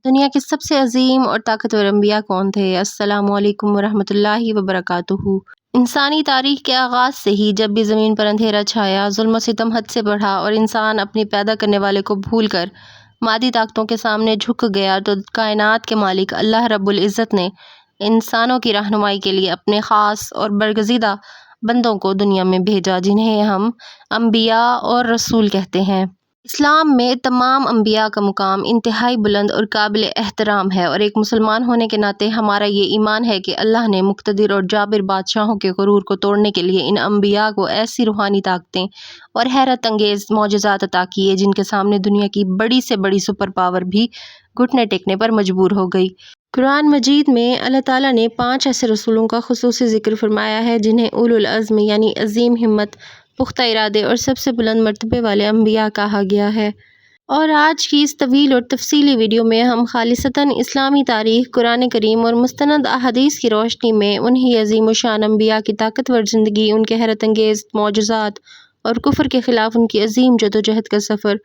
دنیا کے سب سے عظیم اور طاقتور انبیاء کون تھے؟ السلام علیکم ورحمۃ اللہ وبرکاتہ۔ انسانی تاریخ کے آغاز سے ہی جب بھی زمین پر اندھیرا چھایا، ظلم و ستم حد سے بڑھا اور انسان اپنی پیدا کرنے والے کو بھول کر مادی طاقتوں کے سامنے جھک گیا، تو کائنات کے مالک اللہ رب العزت نے انسانوں کی رہنمائی کے لیے اپنے خاص اور برگزیدہ بندوں کو دنیا میں بھیجا، جنہیں ہم انبیاء اور رسول کہتے ہیں۔ اسلام میں تمام انبیاء کا مقام انتہائی بلند اور قابل احترام ہے، اور ایک مسلمان ہونے کے ناطے ہمارا یہ ایمان ہے کہ اللہ نے مقتدر اور جابر بادشاہوں کے غرور کو توڑنے کے لیے ان انبیاء کو ایسی روحانی طاقتیں اور حیرت انگیز معجزات عطا کیے جن کے سامنے دنیا کی بڑی سے بڑی سپر پاور بھی گھٹنے ٹیکنے پر مجبور ہو گئی۔ قرآن مجید میں اللہ تعالیٰ نے 5 ایسے رسولوں کا خصوصی ذکر فرمایا ہے جنہیں اولو العزم یعنی عظیم ہمت، پختہ ارادے اور سب سے بلند مرتبے والے انبیاء کہا گیا ہے۔ اور آج کی اس طویل اور تفصیلی ویڈیو میں ہم خالصتاً اسلامی تاریخ، قرآن کریم اور مستند احادیث کی روشنی میں انہی عظیم الشان انبیاء کی طاقتور زندگی، ان کے حیرت انگیز معجزات اور کفر کے خلاف ان کی عظیم جدوجہد کا سفر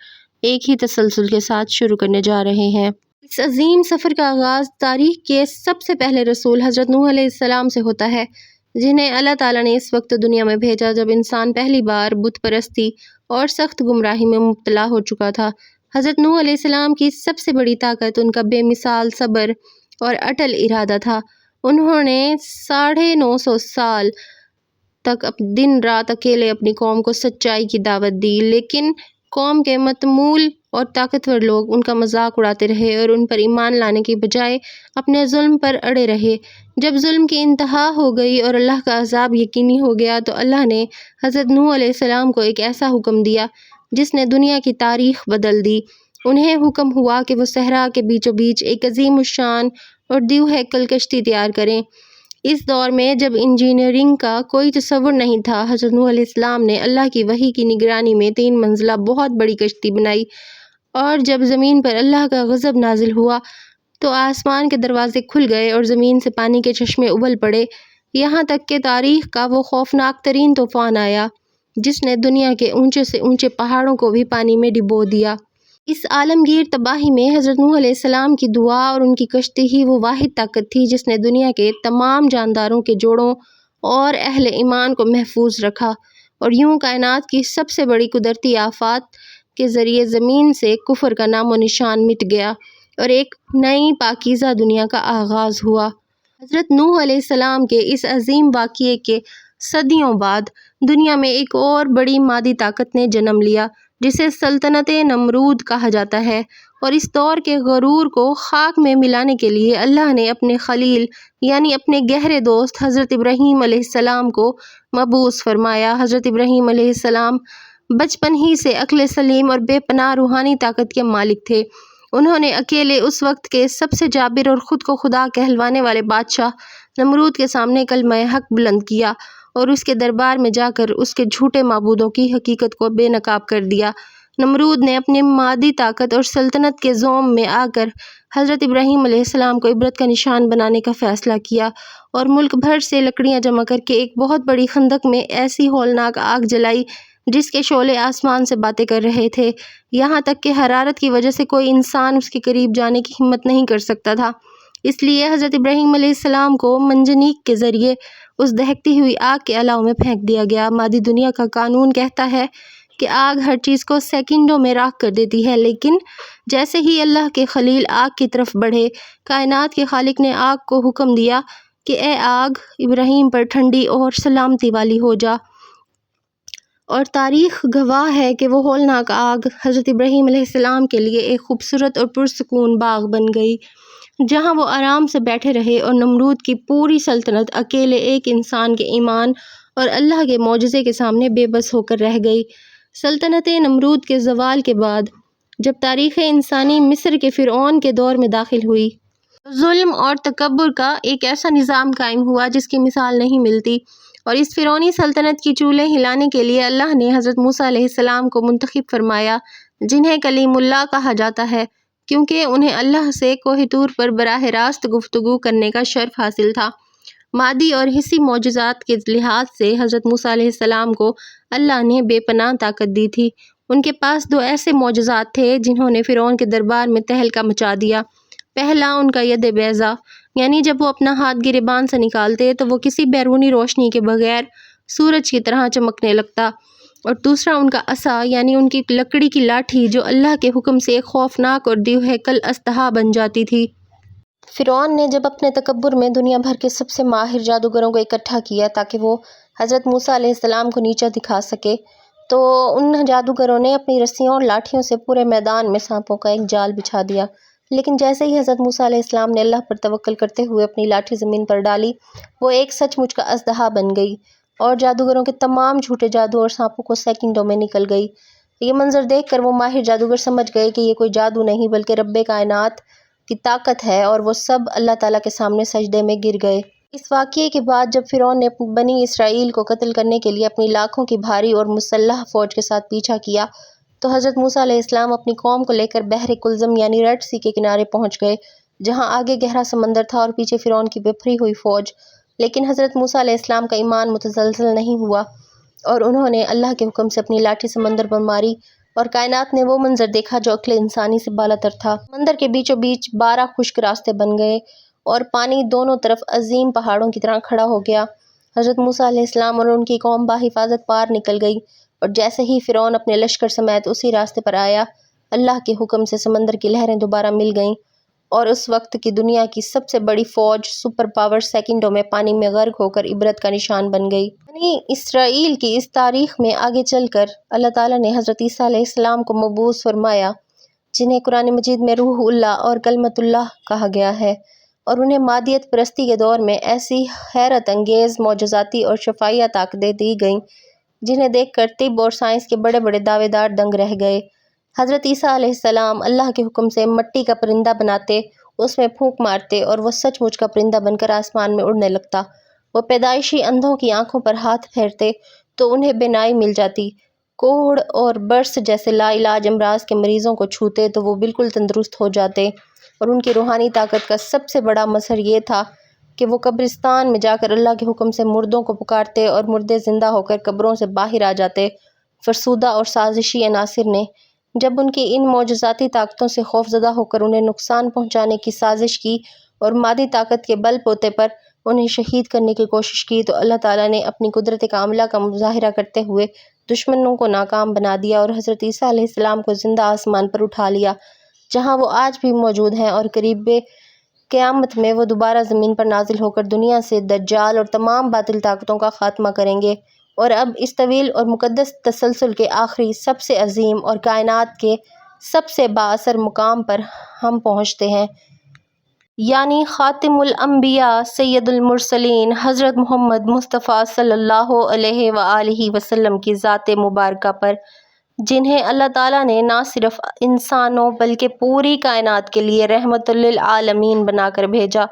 ایک ہی تسلسل کے ساتھ شروع کرنے جا رہے ہیں۔ اس عظیم سفر کا آغاز تاریخ کے سب سے پہلے رسول حضرت نوح علیہ السلام سے ہوتا ہے، جنہیں اللہ تعالیٰ نے اس وقت دنیا میں بھیجا جب انسان پہلی بار بت پرستی اور سخت گمراہی میں مبتلا ہو چکا تھا۔ حضرت نوح علیہ السلام کی سب سے بڑی طاقت ان کا بے مثال صبر اور اٹل ارادہ تھا۔ انہوں نے 950 سال تک دن رات اکیلے اپنی قوم کو سچائی کی دعوت دی، لیکن قوم کے متمول اور طاقتور لوگ ان کا مذاق اڑاتے رہے اور ان پر ایمان لانے کی بجائے اپنے ظلم پر اڑے رہے۔ جب ظلم کی انتہا ہو گئی اور اللہ کا عذاب یقینی ہو گیا تو اللہ نے حضرت نوح علیہ السلام کو ایک ایسا حکم دیا جس نے دنیا کی تاریخ بدل دی۔ انہیں حکم ہوا کہ وہ صحرا کے بیچوں بیچ ایک عظیم الشان اور دیو ہیکل کشتی تیار کریں۔ اس دور میں جب انجینئرنگ کا کوئی تصور نہیں تھا، حضرت نوح علیہ السلام نے اللہ کی وحی کی نگرانی میں 3 منزلہ بہت بڑی کشتی بنائی، اور جب زمین پر اللہ کا غضب نازل ہوا تو آسمان کے دروازے کھل گئے اور زمین سے پانی کے چشمے ابل پڑے، یہاں تک کہ تاریخ کا وہ خوفناک ترین طوفان آیا جس نے دنیا کے اونچے سے اونچے پہاڑوں کو بھی پانی میں ڈبو دیا۔ اس عالمگیر تباہی میں حضرت نوح علیہ السلام کی دعا اور ان کی کشتی ہی وہ واحد طاقت تھی جس نے دنیا کے تمام جانداروں کے جوڑوں اور اہل ایمان کو محفوظ رکھا، اور یوں کائنات کی سب سے بڑی قدرتی آفات کے ذریعے زمین سے کفر کا نام و نشان مٹ گیا اور ایک نئی پاکیزہ دنیا کا آغاز ہوا۔ حضرت نوح علیہ السلام کے اس عظیم واقعے کے صدیوں بعد دنیا میں ایک اور بڑی مادی طاقت نے جنم لیا جسے سلطنت نمرود کہا جاتا ہے، اور اس دور کے غرور کو خاک میں ملانے کے لیے اللہ نے اپنے خلیل یعنی اپنے گہرے دوست حضرت ابراہیم علیہ السلام کو مبعوث فرمایا۔ حضرت ابراہیم علیہ السلام بچپن ہی سے عقل سلیم اور بے پناہ روحانی طاقت کے مالک تھے۔ انہوں نے اکیلے اس وقت کے سب سے جابر اور خود کو خدا کہلوانے والے بادشاہ نمرود کے سامنے کلمہ حق بلند کیا اور اس کے دربار میں جا کر اس کے جھوٹے معبودوں کی حقیقت کو بے نقاب کر دیا۔ نمرود نے اپنی مادی طاقت اور سلطنت کے زوم میں آ کر حضرت ابراہیم علیہ السلام کو عبرت کا نشان بنانے کا فیصلہ کیا اور ملک بھر سے لکڑیاں جمع کر کے ایک بہت بڑی خندق میں ایسی ہولناک آگ جلائی جس کے شعلے آسمان سے باتیں کر رہے تھے، یہاں تک کہ حرارت کی وجہ سے کوئی انسان اس کے قریب جانے کی ہمت نہیں کر سکتا تھا۔ اس لیے حضرت ابراہیم علیہ السلام کو منجنیق کے ذریعے اس دہکتی ہوئی آگ کے الاؤ میں پھینک دیا گیا۔ مادی دنیا کا قانون کہتا ہے کہ آگ ہر چیز کو سیکنڈوں میں راکھ کر دیتی ہے، لیکن جیسے ہی اللہ کے خلیل آگ کی طرف بڑھے، کائنات کے خالق نے آگ کو حکم دیا کہ اے آگ، ابراہیم پر ٹھنڈی اور سلامتی والی ہو جا، اور تاریخ گواہ ہے کہ وہ ہولناک آگ حضرت ابراہیم علیہ السلام کے لیے ایک خوبصورت اور پرسکون باغ بن گئی جہاں وہ آرام سے بیٹھے رہے، اور نمرود کی پوری سلطنت اکیلے ایک انسان کے ایمان اور اللہ کے معجزے کے سامنے بے بس ہو کر رہ گئی۔ سلطنت نمرود کے زوال کے بعد جب تاریخ انسانی مصر کے فرعون کے دور میں داخل ہوئی، ظلم اور تکبر کا ایک ایسا نظام قائم ہوا جس کی مثال نہیں ملتی، اور اس فرعونی سلطنت کی چولیں ہلانے کے لیے اللہ نے حضرت موسیٰ علیہ السلام کو منتخب فرمایا، جنہیں کلیم اللہ کہا جاتا ہے کیونکہ انہیں اللہ سے کوہ طور پر براہ راست گفتگو کرنے کا شرف حاصل تھا۔ مادی اور حسی معجزات کے لحاظ سے حضرت موسیٰ علیہ السلام کو اللہ نے بے پناہ طاقت دی تھی۔ ان کے پاس 2 ایسے معجزات تھے جنہوں نے فرعون کے دربار میں تہلکہ مچا دیا۔ پہلا ان کا ید بیضا، یعنی جب وہ اپنا ہاتھ گریبان سے نکالتے تو وہ کسی بیرونی روشنی کے بغیر سورج کی طرح چمکنے لگتا، اور دوسرا ان کا عصا، یعنی ان کی لکڑی کی لاٹھی جو اللہ کے حکم سے ایک خوفناک اور دیوہیکل اژدہا بن جاتی تھی۔ فرعون نے جب اپنے تکبر میں دنیا بھر کے سب سے ماہر جادوگروں کو اکٹھا کیا تاکہ وہ حضرت موسیٰ علیہ السلام کو نیچا دکھا سکے، تو ان جادوگروں نے اپنی رسیوں اور لاٹھیوں سے پورے میدان میں سانپوں کا ایک جال بچھا دیا، لیکن جیسے ہی حضرت موسیٰ علیہ السلام نے اللہ پر توکل کرتے ہوئے اپنی لاٹھی زمین پر ڈالی، وہ ایک سچ مچ کا اژدہا بن گئی اور جادوگروں کے تمام جھوٹے جادو اور سانپوں کو سیکنڈوں میں نکل گئی۔ یہ منظر دیکھ کر وہ ماہر جادوگر سمجھ گئے کہ یہ کوئی جادو نہیں بلکہ رب کائنات کی طاقت ہے، اور وہ سب اللہ تعالیٰ کے سامنے سجدے میں گر گئے۔ اس واقعے کے بعد جب فرعون نے بنی اسرائیل کو قتل کرنے کے لیے اپنی لاکھوں کی بھاری اور مسلح فوج کے ساتھ پیچھا کیا، تو حضرت موسیٰ علیہ السلام اپنی قوم کو لے کر بحر کلزم یعنی ریڈ سی کے کنارے پہنچ گئے، جہاں آگے گہرا سمندر تھا اور پیچھے فرعون کی بپھری ہوئی فوج۔ لیکن حضرت موسیٰ علیہ السلام کا ایمان متزلزل نہیں ہوا، اور انہوں نے اللہ کے حکم سے اپنی لاٹھی سمندر پر ماری، اور کائنات نے وہ منظر دیکھا جو عقل انسانی سے بالاتر تھا۔ سمندر کے بیچوں بیچ 12 خشک راستے بن گئے اور پانی دونوں طرف عظیم پہاڑوں کی طرح کھڑا ہو گیا۔ حضرت موسیٰ علیہ السلام اور ان کی قوم بحفاظت پار نکل گئی، اور جیسے ہی فرعون اپنے لشکر سمیت اسی راستے پر آیا، اللہ کے حکم سے سمندر کی لہریں دوبارہ مل گئیں، اور اس وقت کی دنیا کی سب سے بڑی فوج سپر پاور سیکنڈوں میں پانی میں غرق ہو کر عبرت کا نشان بن گئی۔ بنی اسرائیل کی اس تاریخ میں آگے چل کر اللہ تعالیٰ نے حضرت عیسیٰ علیہ السلام کو مبعوث فرمایا، جنہیں قرآن مجید میں روح اللہ اور کلمۃ اللہ کہا گیا ہے، اور انہیں مادیت پرستی کے دور میں ایسی حیرت انگیز معجزاتی اور شفاہیہ طاقتیں دی گئیں جنہیں دیکھ کر طب اور سائنس کے بڑے بڑے دعوے دار دنگ رہ گئے۔ حضرت عیسیٰ علیہ السلام اللہ کے حکم سے مٹی کا پرندہ بناتے، اس میں پھونک مارتے اور وہ سچ مچ کا پرندہ بن کر آسمان میں اڑنے لگتا۔ وہ پیدائشی اندھوں کی آنکھوں پر ہاتھ پھیرتے تو انہیں بینائی مل جاتی، کوڑ اور برس جیسے لا علاج امراض کے مریضوں کو چھوتے تو وہ بالکل تندرست ہو جاتے، اور ان کی روحانی طاقت کا سب سے بڑا مظہر یہ تھا کہ وہ قبرستان میں جا کر اللہ کے حکم سے مردوں کو پکارتے اور مردے زندہ ہو کر قبروں سے باہر آ جاتے۔ فرسودہ اور سازشی عناصر نے جب ان کی ان معجزاتی طاقتوں سے خوفزدہ ہو کر انہیں نقصان پہنچانے کی سازش کی اور مادی طاقت کے بل بوتے پر انہیں شہید کرنے کی کوشش کی، تو اللہ تعالیٰ نے اپنی قدرت کاملہ کا مظاہرہ کرتے ہوئے دشمنوں کو ناکام بنا دیا اور حضرت عیسیٰ علیہ السلام کو زندہ آسمان پر اٹھا لیا، جہاں وہ آج بھی موجود ہیں، اور قریب قیامت میں وہ دوبارہ زمین پر نازل ہو کر دنیا سے دجال اور تمام باطل طاقتوں کا خاتمہ کریں گے۔ اور اب اس طویل اور مقدس تسلسل کے آخری، سب سے عظیم اور کائنات کے سب سے بااثر مقام پر ہم پہنچتے ہیں، یعنی خاتم الانبیاء سید المرسلین حضرت محمد مصطفیٰ صلی اللہ علیہ وآلہ وسلم کی ذات مبارکہ پر، جنہیں اللہ تعالیٰ نے نہ صرف انسانوں بلکہ پوری کائنات کے لیے رحمت للعالمین بنا کر بھیجا۔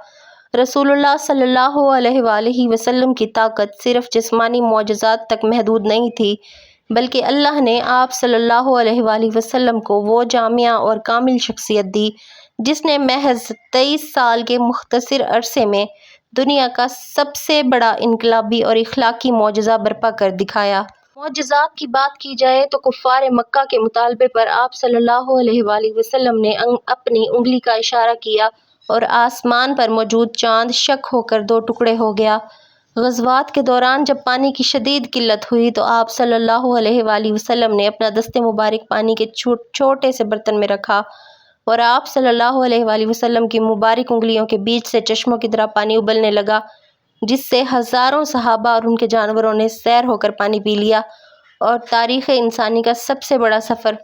رسول اللہ صلی اللہ علیہ وآلہ وسلم کی طاقت صرف جسمانی معجزات تک محدود نہیں تھی، بلکہ اللہ نے آپ صلی اللہ علیہ وآلہ وسلم کو وہ جامعہ اور کامل شخصیت دی جس نے محض 23 سال کے مختصر عرصے میں دنیا کا سب سے بڑا انقلابی اور اخلاقی معجزہ برپا کر دکھایا۔ معجزات کی بات کی جائے تو کفار مکہ کے مطالبے پر آپ صلی اللہ علیہ وآلہ وسلم نے اپنی انگلی کا اشارہ کیا اور آسمان پر موجود چاند شق ہو کر 2 ٹکڑے ہو گیا۔ غزوات کے دوران جب پانی کی شدید قلت ہوئی تو آپ صلی اللہ علیہ وآلہ وسلم نے اپنا دست مبارک پانی کے چھوٹے سے برتن میں رکھا، اور آپ صلی اللہ علیہ وآلہ وسلم کی مبارک انگلیوں کے بیچ سے چشموں کی طرح پانی ابلنے لگا، جس سے ہزاروں صحابہ اور ان کے جانوروں نے سیر ہو کر پانی پی لیا، اور تاریخ انسانی کا سب سے بڑا سفر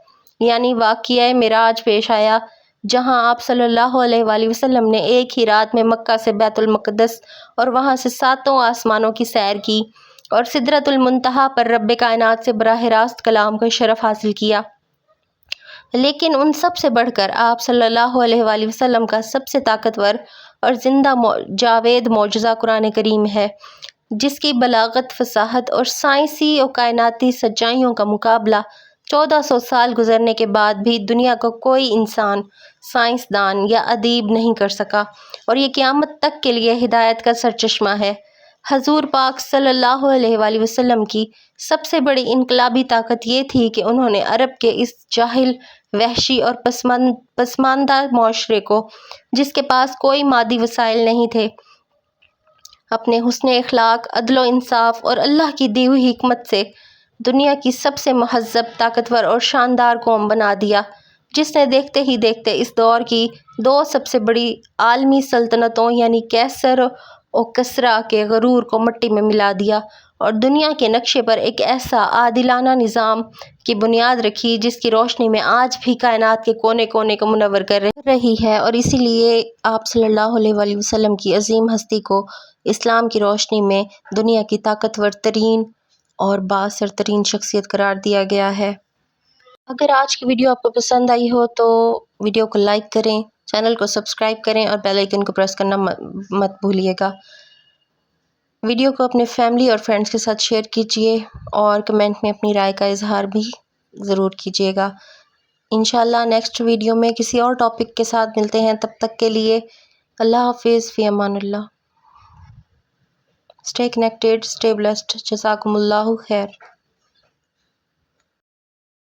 یعنی واقعہ معراج پیش آیا، جہاں آپ صلی اللہ علیہ وآلہ وسلم نے ایک ہی رات میں مکہ سے بیت المقدس اور وہاں سے 7 آسمانوں کی سیر کی، اور سدرۃ المنتہا پر رب کائنات سے براہ راست کلام کا شرف حاصل کیا۔ لیکن ان سب سے بڑھ کر آپ صلی اللہ علیہ وآلہ وسلم کا سب سے طاقتور اور زندہ جاوید معجزہ قرآن کریم ہے، جس کی بلاغت، فصاحت اور سائنسی و کائناتی سچائیوں کا مقابلہ 1400 سال گزرنے کے بعد بھی دنیا کا کوئی انسان، سائنسدان یا ادیب نہیں کر سکا، اور یہ قیامت تک کے لیے ہدایت کا سرچشمہ ہے۔ حضور پاک صلی اللہ علیہ وآلہ وسلم کی سب سے بڑی انقلابی طاقت یہ تھی کہ انہوں نے عرب کے اس جاہل، وحشی اور پسماندہ معاشرے کو، جس کے پاس کوئی مادی وسائل نہیں تھے، اپنے حسن اخلاق، عدل و انصاف اور اللہ کی دی ہوئی حکمت سے دنیا کی سب سے مہذب، طاقتور اور شاندار قوم بنا دیا، جس نے دیکھتے ہی دیکھتے اس دور کی دو سب سے بڑی عالمی سلطنتوں یعنی کیسر و کسریٰ کے غرور کو مٹی میں ملا دیا اور دنیا کے نقشے پر ایک ایسا عادلانہ نظام کی بنیاد رکھی جس کی روشنی میں آج بھی کائنات کے کونے کونے کو منور کر رہی ہے۔ اور اسی لیے آپ صلی اللہ علیہ وآلہ وسلم کی عظیم ہستی کو اسلام کی روشنی میں دنیا کی طاقتور ترین اور بااثر ترین شخصیت قرار دیا گیا ہے۔ اگر آج کی ویڈیو آپ کو پسند آئی ہو تو ویڈیو کو لائک کریں، چینل کو سبسکرائب کریں اور بیل آئیکن کو پریس کرنا مت بھولیے گا۔ ویڈیو کو اپنے فیملی اور فرینڈز کے ساتھ شیئر کیجیے اور کمنٹ میں اپنی رائے کا اظہار بھی ضرور کیجیے گا۔ انشاءاللہ نیکسٹ ویڈیو میں کسی اور ٹاپک کے ساتھ ملتے ہیں، تب تک کے لیے اللہ حافظ، فی Aman Ullah. Stay connected, stay blessed. جزاکم اللہ خیر۔